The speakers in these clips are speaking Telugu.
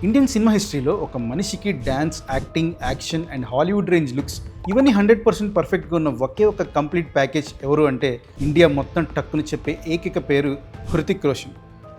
ఇండియన్ సినిమా హిస్టరీలో ఒక మనిషికి dance, acting, action and Hollywood range looks ఇవన్నీ 100% పర్ఫెక్ట్గా ఉన్న ఒకే ఒక కంప్లీట్ ప్యాకేజ్ ఎవరు అంటే ఇండియా మొత్తం టక్కుని చెప్పే ఏకైక పేరు హృతిక్ రోషన్.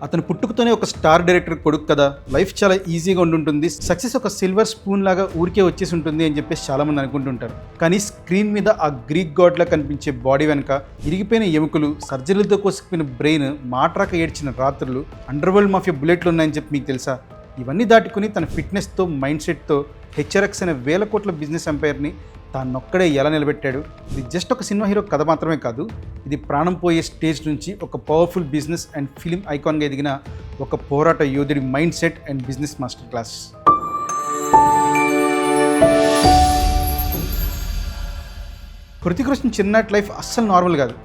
అతను పుట్టుకతోనే ఒక స్టార్ డైరెక్టర్ కొడుకు కదా, లైఫ్ చాలా ఈజీగా ఉండుంటుంది, సక్సెస్ ఒక సిల్వర్ స్పూన్ లాగా ఊరికే వచ్చేసి ఉంటుంది అని చెప్పేసి చాలామంది అనుకుంటుంటారు. కానీ స్క్రీన్ మీద ఆ గ్రీక్ గాడ్లా కనిపించే బాడీ వెనక ఇరిగిపోయిన ఎముకలు, సర్జరీలతో కోసుకుపోయిన బ్రెయిన్, మాట్రాక ఏడ్చిన రాత్రులు, అండర్ వరల్డ్ మాఫియా బుల్లెట్లు ఉన్నాయని చెప్పి మీకు తెలుసా? ఇవన్నీ దాటుకుని తన ఫిట్నెస్తో, మైండ్ సెట్తో హెచ్ఆర్ఎక్స్ అనే వేల కోట్ల బిజినెస్ ఎంపైర్ని తానొక్కడే ఎలా నిలబెట్టాడు. ఇది జస్ట్ ఒక సినిమా హీరో కథ మాత్రమే కాదు, ఇది ప్రాణం పోయే స్టేజ్ నుంచి ఒక పవర్ఫుల్ బిజినెస్ అండ్ ఫిలిం ఐకాన్గా ఎదిగిన ఒక పోరాట యోధుడి mind set and business master class. Hrithik Roshan చిన్ననాటి లైఫ్ అస్సలు నార్మల్ కాదు.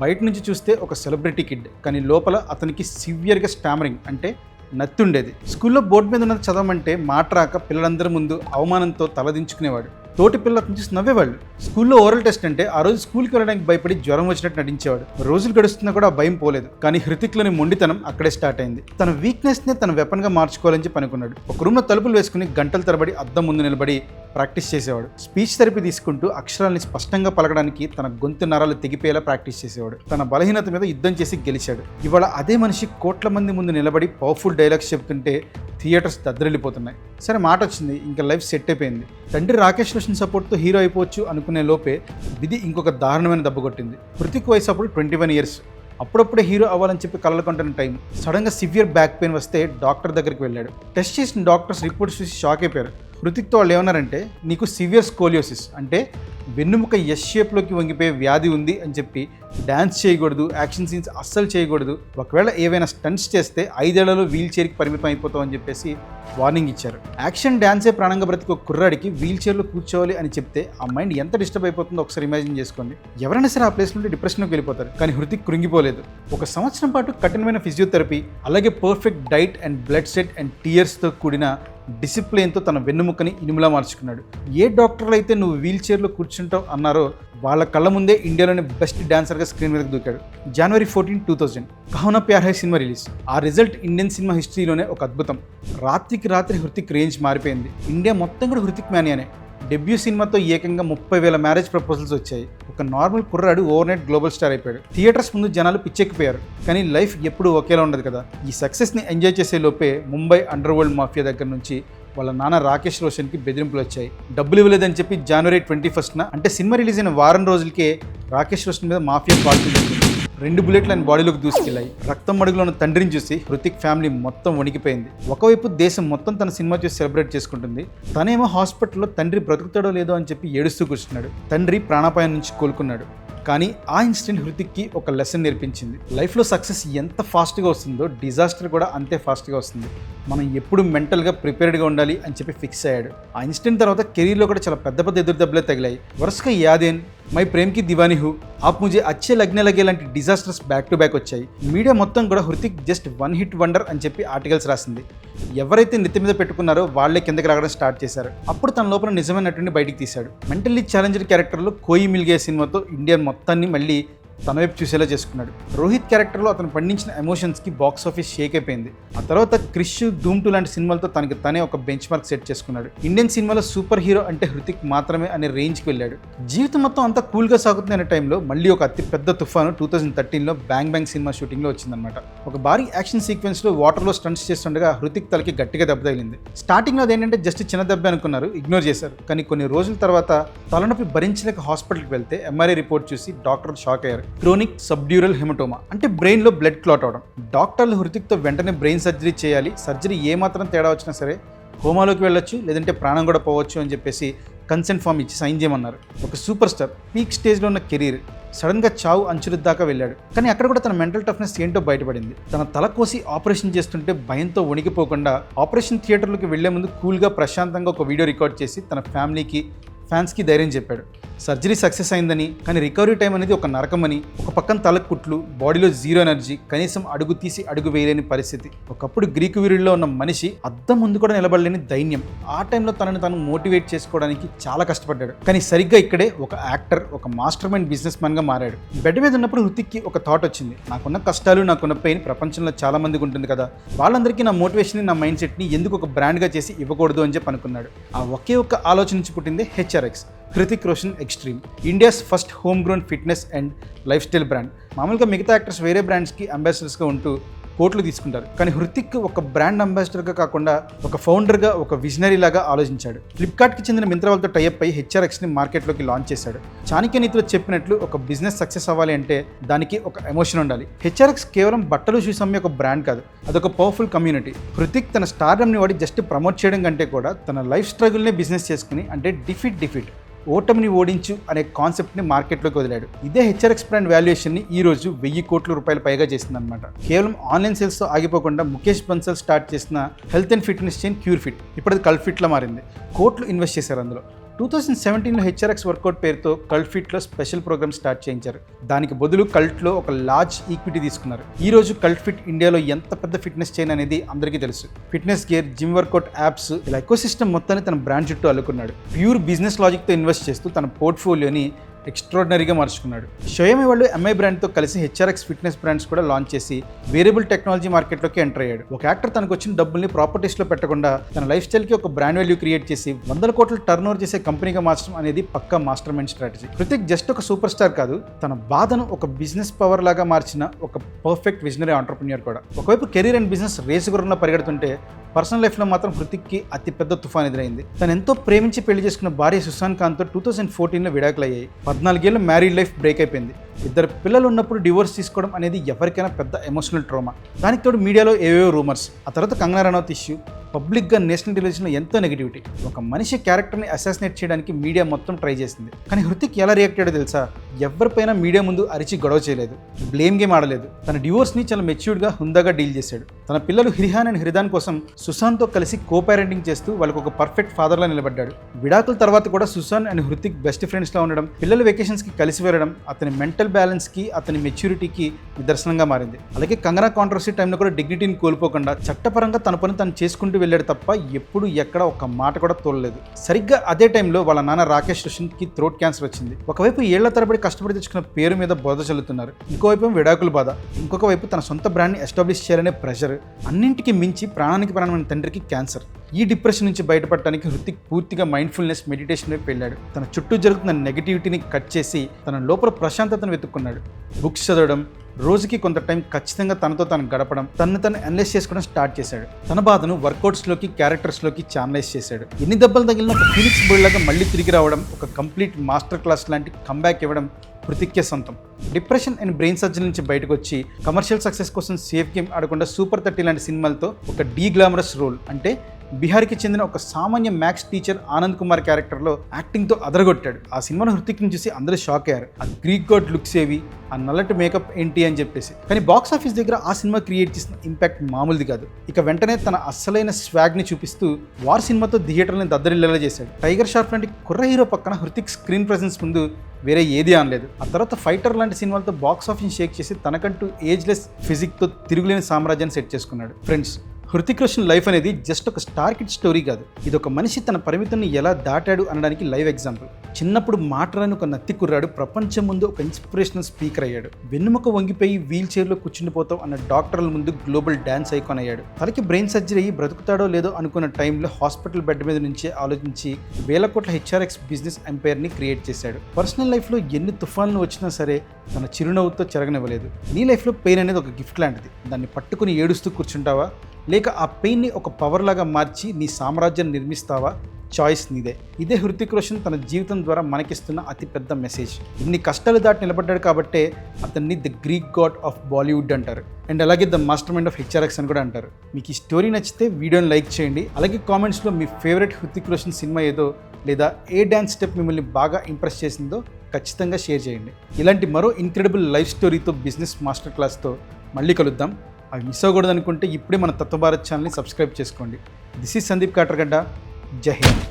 బయట నుంచి చూస్తే ఒక సెలబ్రిటీ కిడ్, కానీ లోపల అతనికి సివియర్గా స్టామరింగ్ అంటే నత్తి ఉండేది. స్కూల్లో బోర్డు మీద ఉన్నది చదవమంటే మాట రాక పిల్లలందరి ముందు అవమానంతో తలదించుకునేవాడు. తోటి పిల్లల నుంచి నవ్వేవాళ్ళు. స్కూల్లో ఓరల్ టెస్ట్ అంటే ఆ రోజు స్కూల్కి వెళ్ళడానికి భయపడి జ్వరం వచ్చినట్టు నటించేవాడు. రోజులు గడుస్తున్నా కూడా ఆ భయం పోలేదు. కానీ హృతిక్లోని మొండితనం అక్కడే స్టార్ట్ అయింది. తన వీక్నెస్నే తన వెపన్గా మార్చుకోవాలని చెప్పి అనుకున్నాడు. ఒక రూమ్లో తలుపులు వేసుకుని గంటల తరబడి అద్దం ముందు నిలబడి ప్రాక్టీస్ చేసేవాడు. స్పీచ్ థెరపీ తీసుకుంటూ అక్షరాల్ని స్పష్టంగా పలకడానికి తన గొంతు నరాలు తెగిపోయేలా ప్రాక్టీస్ చేసేవాడు. తన బలహీనత మీద యుద్ధం చేసి గెలిచాడు. ఇవాళ అదే మనిషి కోట్ల మంది ముందు నిలబడి పవర్ఫుల్ డైలాగ్స్ చెప్తుంటే థియేటర్స్ దద్దరిల్లిపోతున్నాయి. సరే, మాట వచ్చింది, ఇంకా లైఫ్ సెట్ అయిపోయింది. తండ్రి రాకేష్ రోషన్ సపోర్ట్తో హీరో అయిపోవచ్చు అనుకునే లోపే విధి ఇంకొక దారుణమైన దెబ్బ కొట్టింది. హృతిక్ వయసు అప్పుడు 21 years. అప్పుడప్పుడే హీరో అవ్వాలని చెప్పి కళ్ళ కొంటున్న టైం సడన్గా సివియర్ బ్యాక్ పెయిన్ వస్తే డాక్టర్ దగ్గరికి వెళ్ళాడు. టెస్ట్ చేసిన డాక్టర్స్ రిపోర్ట్స్ చూసి షాక్ అయిపోయారు. హృతిక్తో వాళ్ళు ఏమన్నారంటే, నీకు సివియర్ స్కోలియోసిస్ అంటే వెన్నుముక ఎస్ షేప్లోకి వంగిపోయే వ్యాధి ఉంది అని చెప్పి డ్యాన్స్ చేయకూడదు, యాక్షన్ సీన్స్ అస్సలు చేయకూడదు, ఒకవేళ ఏవైనా స్టంట్స్ చేస్తే 5 ఏళ్లలో వీల్ చైర్కి పరిమితం అయిపోతాం అని చెప్పేసి వార్నింగ్ ఇచ్చారు. యాక్షన్ డ్యాన్సే ప్రాణంగా బ్రతికి ఒక కుర్రాడికి వీల్ చైర్లో కూర్చోవాలి అని చెప్తే ఆ మైండ్ ఎంత డిస్టర్బ్ అయిపోతుందో ఒకసారి ఇమాజిన్ చేసుకోండి. ఎవరైనా సరే ఆ ప్లేస్ నుండి డిప్రెషన్లోకి వెళ్ళిపోతారు. కానీ హృతిక్ కృంగిపోలేదు. 1 సంవత్సరం పాటు కఠినమైన ఫిజియోథెరపీ, అలాగే perfect diet and blood sweat and టీయర్స్తో కూడిన డిసిప్లిన్తో తన వెన్నుముకని ఇనుములా మార్చుకున్నాడు. ఏ డాక్టర్లు అయితే నువ్వు వీల్ చైర్లో కూర్చుంటావు అన్నారో వాళ్ళ కళ్ళ ముందే ఇండియాలోని బెస్ట్ డాన్సర్గా స్క్రీన్ మీదకి దూకాడు. January 14, 2000 కహోనా ప్యార్ హై సినిమా రిలీజ్. ఆ రిజల్ట్ ఇండియన్ సినిమా హిస్టరీలోనే ఒక అద్భుతం. రాత్రికి రాత్రి హృతిక్ రేంజ్ మారిపోయింది. ఇండియా మొత్తం కూడా హృతిక్ మ్యానియానే. డెబ్యూ సినిమాతో ఏకంగా 30,000 మ్యారేజ్ ప్రపోజల్స్ వచ్చాయి. ఒక నార్మల్ కుర్రాడు ఓవర్ నైట్ గ్లోబల్ స్టార్ అయిపోయాడు. థియేటర్స్ ముందు జనాలు పిచ్చెక్కిపోయారు. కానీ లైఫ్ ఎప్పుడూ ఒకేలా ఉండదు కదా. ఈ సక్సెస్ని ఎంజాయ్ చేసే లోపే ముంబై అండర్ వరల్డ్ మాఫియా దగ్గర నుంచి వాళ్ళ నాన్న రాకేష్ రోషన్కి బెదిరింపులు వచ్చాయి. డబ్బులు ఇవ్వలేదని చెప్పి January 21 అంటే సినిమా రిలీజ్ అయిన వారం రోజులకే రాకేష్ రోషన్ మీద మాఫియా పార్టీ జరిగింది. 2 బుల్లెట్లు ఆయన బాడీలోకి దూసుకెళ్లాయి. రక్తం మడుగులో ఉన్న తండ్రిని చూసి హృతిక్ ఫ్యామిలీ మొత్తం వణికిపోయింది. ఒకవైపు దేశం మొత్తం తన సినిమా చూసి సెలబ్రేట్ చేసుకుంటుంది. తనేమో హాస్పిటల్లో తండ్రి బ్రతుకుతాడో లేదో అని చెప్పి ఏడుస్తూ కూర్చున్నాడు. తండ్రి ప్రాణాపాయం నుంచి కోలుకున్నాడు. కానీ ఆ ఇన్సిడెంట్ హృతిక్కి ఒక లెసన్ నేర్పించింది. లైఫ్లో సక్సెస్ ఎంత ఫాస్ట్గా వస్తుందో డిజాస్టర్ కూడా అంతే ఫాస్ట్గా వస్తుంది. మనం ఎప్పుడు మెంటల్గా ప్రిపేర్డ్గా ఉండాలి అని చెప్పి ఫిక్స్ అయ్యాడు. ఆ ఇన్సిడెంట్ తర్వాత కెరీర్లో కూడా చాలా పెద్ద పెద్ద ఎదురు దెబ్బలే తగిలాయి. వరుసగా యాదేన్, మై ప్రేమ్ కి దివానీ హూ, ఆప్ ముజే అచ్చే లగ్నే లగే లాంటి డిజాస్టర్స్ బ్యాక్ టు బ్యాక్ వచ్చాయి. మీడియా మొత్తం కూడా హృతిక్ జస్ట్ 1 hit wonder అని చెప్పి ఆర్టికల్స్ రాసింది. ఎవరైతే నెత్తి మీద పెట్టుకున్నారో వాళ్లే కిందకి రావడం స్టార్ట్ చేశారు. అప్పుడు తన లోపల నిజమైన నటుడిని బయటికి తీశాడు. మెంటల్లీ ఛాలెంజ్డ్ క్యారెక్టర్లో కోయి మిల్ గయా సినిమాతో ఇండియా మొత్తాన్ని మళ్ళీ తన వైపు చూసేలా చేసుకున్నాడు. రోహిత్ క్యారెక్టర్లో అతను పండించిన ఎమోషన్స్కి బాక్స్ ఆఫీస్ షేక్ అయిపోయింది. ఆ తర్వాత క్రిష్, ధూమ్ 2 లాంటి సినిమాలతో తనకి తనే ఒక బెంచ్ మార్క్ సెట్ చేసుకున్నాడు. ఇండియన్ సినిమాలో సూపర్ హీరో అంటే హృతిక్ మాత్రమే అనే రేంజ్కి వెళ్ళాడు. జీవితం మొత్తం అంతా కూల్గా సాగుతున్న టైంలో మళ్ళీ ఒక అతి పెద్ద తుఫాను 2013లో బ్యాంగ్ బ్యాంగ్ సినిమా షూటింగ్లో వచ్చిందనమాట. ఒక భారీ యాక్షన్ సీక్వెన్స్లో వాటర్లో స్టంట్స్ చేస్తుండగా హృతిక్ తలకి గట్టిగా దెబ్బ తగిలింది. స్టార్టింగ్లో అదేంటంటే జస్ట్ చిన్న దెబ్బ అనుకున్నారు, ఇగ్నోర్ చేశారు. కానీ కొన్ని రోజుల తర్వాత తలనొప్పి భరించలేక హాస్పిటల్కి వెళ్తే MRI రిపోర్ట్ చూసి డాక్టర్లు షాక్ అయ్యారు. క్రోనిక్ సబ్డ్యూరల్ హెమటోమా అంటే బ్రెయిన్లో బ్లడ్ క్లాట్ అవడం. డాక్టర్లు హృతిక్తో వెంటనే బ్రెయిన్ సర్జరీ చేయాలి, సర్జరీ ఏమాత్రం తేడా వచ్చినా సరే హోమాలోకి వెళ్ళొచ్చు, లేదంటే ప్రాణం కూడా పోవచ్చు అని చెప్పేసి కన్సెంట్ ఫామ్ ఇచ్చి సైన్ చేయమన్నారు. ఒక సూపర్ స్టార్ పీక్ స్టేజ్లో ఉన్న కెరీర్ సడన్గా చావు అంచుల దాకా వెళ్ళాడు. కానీ అక్కడ కూడా తన మెంటల్ టఫ్నెస్ ఏంటో బయటపడింది. తన తల కోసి ఆపరేషన్ చేస్తుంటే భయంతో వణికిపోకుండా ఆపరేషన్ థియేటర్లోకి వెళ్లే ముందు కూల్గా ప్రశాంతంగా ఒక వీడియో రికార్డ్ చేసి తన ఫ్యామిలీకి, ఫ్యాన్స్కి ధైర్యం చెప్పాడు. సర్జరీ సక్సెస్ అయిందని, కానీ రికవరీ టైం అనేది ఒక నరకమని, ఒక పక్కన తలకు కుట్లు, బాడీలో జీరో ఎనర్జీ, కనీసం అడుగు తీసి అడుగు వేయలేని పరిస్థితి. ఒకప్పుడు గ్రీకు వీరుల్లో ఉన్న మనిషి అద్దం ముందు కూడా నిలబడలేని దైన్యం. ఆ టైంలో తనను తాను మోటివేట్ చేసుకోవడానికి చాలా కష్టపడ్డాడు. కానీ సరిగ్గా ఇక్కడే ఒక యాక్టర్, ఒక మాస్టర్ మైండ్ బిజినెస్ మ్యాన్ గా మారాడు. బెడ్ మీద ఉన్నప్పుడు హృతిక్కి ఒక థాట్ వచ్చింది. నాకున్న కష్టాలు, నాకున్న పెయిన్ ప్రపంచంలో చాలా మందికి ఉంటుంది కదా, వాళ్ళందరికీ నా మోటివేషన్, నా మైండ్ సెట్ ని ఎందుకు ఒక బ్రాండ్ గా చేసి ఇవ్వకూడదు అని చెప్పి అనుకున్నాడు. ఆ ఒకే ఒక్క ఆలోచన నుంచి పుట్టిందే HRX, Hrithik Roshan extreme, India's first home grown fitness and life style brand. మామూలుగా మిగతా యాక్టర్స్ వేరే బ్రాండ్స్కి అంబాసిడర్స్గా ఉంటూ కోట్లు తీసుకుంటారు, కానీ హృతిక్ ఒక బ్రాండ్ అంబాసిడర్గా కాకుండా ఒక ఫౌండర్గా, ఒక విజనరీ లాగా ఆలోచించాడు. ఫ్లిప్కార్ట్కి చెందిన మింత్రా వాళ్ళతో టైఅప్ అయి హెచ్ఆర్ఎక్స్ని మార్కెట్లోకి లాంచ్ చేశాడు. చాణక్య నీతిలో చెప్పినట్లు ఒక బిజినెస్ సక్సెస్ అవ్వాలి అంటే దానికి ఒక ఎమోషన్ ఉండాలి. హెచ్ఆర్ఎక్స్ కేవలం బట్టలు షూస్ అమ్మే ఒక బ్రాండ్ కాదు, అదొక పవర్ఫుల్ కమ్యూనిటీ. హృతిక్ తన స్టార్డమ్ని వాడి జస్ట్ ప్రమోట్ చేయడం కంటే కూడా తన లైఫ్ స్ట్రగుల్నే బిజినెస్ చేసుకుని, అంటే డిఫీట్ ఓటమిని ఓడించు అనే కాన్సెప్ట్ని మార్కెట్లోకి వదిలాడు. ఇదే హెచ్ఆర్ఎక్స్ బ్రాండ్ వాల్యుయేషన్ని ఈ రోజు 1000 కోట్ల రూపాయలు పైగా చేసిందనమాట. కేవలం ఆన్లైన్ సేల్స్తో ఆగిపోకుండా ముఖేష్ బన్సల్ స్టార్ట్ చేసిన health and fitness chain cure fit ఇప్పుడు అది కల్ట్ ఫిట్లా మారింది. కోట్లు ఇన్వెస్ట్ చేశారు అందులో. 2017లో హెచ్ఆర్ఎక్స్ వర్కౌట్ పేరుతో కల్ట్ ఫిట్లో స్పెషల్ ప్రోగ్రామ్ స్టార్ట్ చేయించారు. దానికి బదులు కల్ట్లో ఒక లార్జ్ ఈక్విటీ తీసుకున్నారు. ఈ రోజు కల్ట్ ఫిట్ ఇండియాలో ఎంత పెద్ద ఫిట్నెస్ చైన్ అనేది అందరికీ తెలుసు. Fitness gear, gym workout apps, ఇలా ఎకోసిస్టమ్ మొత్తాన్ని తన బ్రాండ్ చుట్టూ అల్లుకున్నాడు. ప్యూర్ బిజినెస్ లాజిక్తో ఇన్వెస్ట్ చేస్తూ తన పోర్ట్ఫోలియోని ఎక్స్ట్రాడినరీగా మార్చుకున్నాడు. షోయమి వాళ్ళు ఎంఐ బ్రాండ్తో కలిసి హెచ్ఆర్ఎక్స్ ఫిట్నెస్ బ్రాండ్స్ కూడా లాంచ్ చేసి వేరియబుల్ టెక్నాలజీ మార్కెట్లోకి ఎంటర్ అయ్యాడు. ఒక యాక్టర్ తనకు వచ్చిన డబ్బుల్ని ప్రాపర్టీస్లో పెట్టకుండా తన లైఫ్ స్టైల్కి ఒక బ్రాండ్ వాల్యూ క్రియేట్ చేసి 100 కోట్ల టర్న్ ఓవర్ చేసే కంపెనీగా మార్చడం అనేది పక్కా master mind strategy. Hrithik just ఒక సూపర్ స్టార్ కాదు, తన బాధను ఒక బిజినెస్ పవర్ లాగా మార్చిన ఒక పర్ఫెక్ట్ విజనరీ ఆంటర్ప్రెన్యూర్ కూడా. ఒకవైపు కెరీర్ అండ్ బిజినెస్ రేసు గురంలో పరిగెడుతుంటే పర్సనల్ లైఫ్లో మాత్రం హృతిక్కి అతిపెద్ద తుఫాన్ ఎదురైంది. తను ఎంతో ప్రేమించి పెళ్లి చేసుకున్న భార్య సుశాంత్ ఖాన్తో 2014లో విడాకులు అయ్యాయి. 14 ఏళ్ళు మ్యారీడ్ లైఫ్ బ్రేక్ అయిపోయింది. 2 పిల్లలు ఉన్నప్పుడు డివోర్స్ తీసుకోవడం అనేది ఎవరికైనా పెద్ద ఎమోషనల్ ట్రామా. దానికి తోడు మీడియాలో ఏవేవో రూమర్స్, ఆ తర్వాత కంగనా రనౌత్ ఇష్యూ, పబ్లిక్గా నేషనల్ టెలివిజన్లో ఎంతో నెగిటివిటీ. ఒక మనిషి క్యారెక్టర్ని అసాసినేట్ చేయడానికి మీడియా మొత్తం ట్రై చేసింది. కానీ హృతిక్ ఎలా రియాక్ట్ అయ్యాడో తెలుసా? ఎవరిపైనా మీడియా ముందు అరిచి గొడవ చేయలేదు, బ్లేమ్ గేమ్ ఆడలేదు. తన డివోర్స్ని చాలా మెచ్యూర్డ్గా, హుందాగా డీల్ చేశాడు. తన పిల్లలు హిరిహాన్ అండ్ హిరిదాన్ కోసం సుశాంత్తో కలిసి కో పేరెంటింగ్ చేస్తూ వాళ్ళకు ఒక పర్ఫెక్ట్ ఫాదర్లా నిలబడ్డాడు. విడాకుల తర్వాత కూడా సుశాంత్ అండ్ హృతిక్ బెస్ట్ ఫ్రెండ్స్లా ఉండడం, పిల్లల వెకేషన్స్కి కలిసి వెళ్ళడం అతని మెంటల్ బ్యాలెన్స్కి, అతని మెచ్యూరిటీకి నిదర్శనంగా మారింది. అలాగే కంగనా కాంట్రవర్సీ టైంలో కూడా డిగ్నిటీని కోల్పోకుండా చట్టపరంగా తన పని తను చేసుకుంటూ వెళ్ళాడు తప్ప ఎప్పుడు ఎక్కడ ఒక మాట కూడా తోలలేదు. సరిగ్గా అదే టైంలో వాళ్ళ నాన్న రాకేష్ రోషన్కి థ్రోట్ క్యాన్సర్ వచ్చింది. ఒకవైపు ఏళ్ల తరబడి కష్టపడి తెచ్చుకున్న పేరు మీద బోధ చల్లుతున్నారు, ఇంకోవైపు విడాకుల బాధ, ఇంకొక వైపు తన సొంత బ్రాండ్ని ఎస్టాబ్లిష్ చేయాలనే ప్రెషర్, అన్నింటికి మించి ప్రాణానికి ప్రాణమైన తండ్రికి క్యాన్సర్. ఈ డిప్రెషన్ నుంచి బయటపడటానికి హృతిక్ పూర్తిగా మైండ్ఫుల్నెస్, మెడిటేషన్ వైపు వెళ్ళాడు. తన చుట్టూ జరుగుతున్న నెగిటివిటీని కట్ చేసి తన లోపల ప్రశాంతతను వెతుక్కున్నాడు. బుక్స్ చదవడం, రోజుకి కొంత టైం ఖచ్చితంగా తనతో తను గడపడం, తను అనలైజ్ చేసుకోవడం స్టార్ట్ చేశాడు. తన బాధను వర్కౌట్స్లోకి, క్యారెక్టర్స్లోకి ఛానలైజ్ చేశాడు. ఎన్ని దెబ్బలు తగిలిన ఒక ఫీనిక్స్ బర్డ్ లాగా మళ్ళీ తిరిగి రావడం, ఒక కంప్లీట్ మాస్టర్ క్లాస్ లాంటి కంబ్యాక్ ఇవ్వడం హృతిక్కే సొంతం. డిప్రెషన్ అండ్ బ్రెయిన్ సర్జరీ నుంచి బయటకు వచ్చి కమర్షియల్ సక్సెస్ కోసం సేఫ్ గేమ్ ఆడకుండా సూపర్ 30 లాంటి సినిమాలతో ఒక డీగ్లామరస్ రోల్, అంటే బీహార్కి చెందిన ఒక సామాన్య మ్యాథ్స్ టీచర్ ఆనంద్ కుమార్ క్యారెక్టర్లో యాక్టింగ్తో అదరగొట్టాడు. ఆ సినిమాను హృతిక్ని చూసి అందరూ షాక్ అయ్యారు. ఆ గ్రీక్ గాడ్ లుక్స్ ఏవి, ఆ నల్లటి మేకప్ ఏంటి అని చెప్పేసి. కానీ బాక్స్ ఆఫీస్ దగ్గర ఆ సినిమా క్రియేట్ చేసిన ఇంపాక్ట్ మామూలుది కాదు. ఇక వెంటనే తన అస్సలైన స్వాగ్ని చూపిస్తూ వార్ సినిమాతో థియేటర్ని దద్దరిల్లేలా చేశాడు. టైగర్ షార్ప్ లాంటి కుర్ర హీరో పక్కన హృతిక్ స్క్రీన్ ప్రెజెన్స్ ముందు వేరే ఏది అనలేదు. ఆ తర్వాత ఫైటర్ లాంటి సినిమాలతో బాక్స్ ఆఫీస్ షేక్ చేసి తనకంటూ ఏజ్లెస్ ఫిజిక్తో తిరుగులేని సామ్రాజ్యాన్ని సెట్ చేసుకున్నాడు. ఫ్రెండ్స్, హృతిక్ రోషన్ లైఫ్ అనేది జస్ట్ ఒక స్టార్ కిడ్ స్టోరీ కాదు, ఇది ఒక మనిషి తన పరిమితిని ఎలా దాటాడు అనడానికి లైవ్ ఎగ్జాంపుల్. చిన్నప్పుడు మాటలను ఒక నత్తి కుర్రాడు ప్రపంచం ముందు ఒక ఇన్స్పిరేషనల్ స్పీకర్ అయ్యాడు. వెన్నుముక వంగిపోయి వీల్ చైర్లో కూర్చుండిపోతాం అన్న డాక్టర్ల ముందు గ్లోబల్ డాన్స్ ఐకాన్ అయ్యాడు. తనకి బ్రెయిన్ సర్జరీ అయ్యి బ్రతుకుతాడో లేదో అనుకున్న టైంలో హాస్పిటల్ బెడ్ మీద నుంచే ఆలోచించి 1000 కోట్ల హెచ్ఆర్ఎక్స్ బిజినెస్ ఎంపైర్ని క్రియేట్ చేశాడు. పర్సనల్ లైఫ్లో ఎన్ని తుఫాన్లు వచ్చినా సరే తన చిరునవ్వుతో చెరగనివ్వలేదు. నీ లైఫ్లో పెయిన్ అనేది ఒక గిఫ్ట్ లాంటిది. దాన్ని పట్టుకుని ఏడుస్తూ కూర్చుంటావా, లేక ఆ పెయిన్ని ఒక పవర్ లాగా మార్చి నీ సామ్రాజ్యాన్ని నిర్మిస్తావా? చాయిస్ నీదే. ఇదే హృతిక్ రోషన్ తన జీవితం ద్వారా మనకిస్తున్న అతిపెద్ద మెసేజ్. ఇన్ని కష్టాలు దాటి నిలబడ్డాడు కాబట్టే అతన్ని the Greek God of Bollywood అంటారు, అండ్ అలాగే the master mind of HRX అని కూడా అంటారు. మీకు ఈ స్టోరీ నచ్చితే వీడియోని లైక్ చేయండి. అలాగే కామెంట్స్లో మీ ఫేవరెట్ హృతిక్ రోషన్ సినిమా ఏదో, లేదా ఏ డ్యాన్స్ స్టెప్ మిమ్మల్ని బాగా ఇంప్రెస్ చేసిందో ఖచ్చితంగా షేర్ చేయండి. ఇలాంటి మరో ఇన్క్రెడిబుల్ లైఫ్ స్టోరీతో, బిజినెస్ మాస్టర్ క్లాస్తో మళ్ళీ కలుద్దాం. అవి మిస్ అవ్వకూడదు అనుకుంటే ఇప్పుడే మన తత్వ భారత్ ఛానల్ని సబ్స్క్రైబ్ చేసుకోండి. This is Sandeep Katargadda. జై హింద్.